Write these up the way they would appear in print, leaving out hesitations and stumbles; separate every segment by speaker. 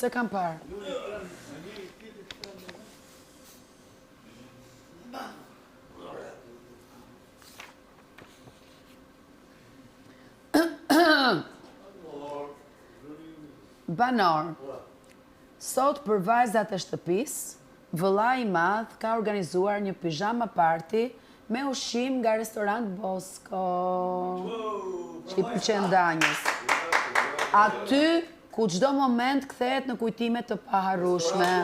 Speaker 1: Se kam parë. Banor. Sot për vajzat e shtëpis, vëlla i madh ka organizuar një pijama party me ushqim nga restorant Bosco. Që i pëlqen Danjës. Aty ku çdo moment kthehet në kujtime të paharrueshme.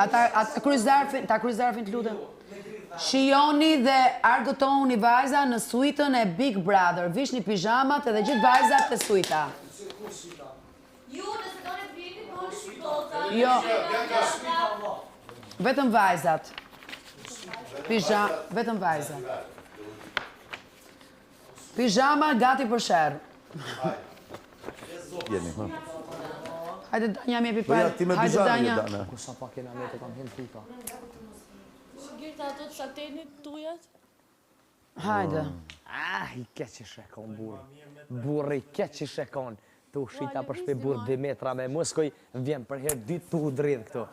Speaker 1: Ta kryzarfin të lutem. Shijoni dhe argëtoni vajza në suitën e Big Brother. Vishni pijamat edhe gjithë vajzat të suita.
Speaker 2: Ju nëse do të vini, po në shpikota.
Speaker 1: Jo. Vetëm vajzat. Vetëm vajzat. Pijama gati për sherr.
Speaker 3: Jeni, ha.
Speaker 1: Hajde Danja mi
Speaker 3: Po ja, ti me
Speaker 1: Hajde
Speaker 3: pijama
Speaker 1: Danja.
Speaker 3: Dana.
Speaker 4: Sa pak kena me të kam hen fika.
Speaker 2: Shigirta ato të satenit tujat?
Speaker 1: Hajde.
Speaker 4: I keq i shekon burri. Burri keq i shekon. Tu shita për shpe burr 2 metra me muskoj, vjen për herë 2 tu dridh këtu.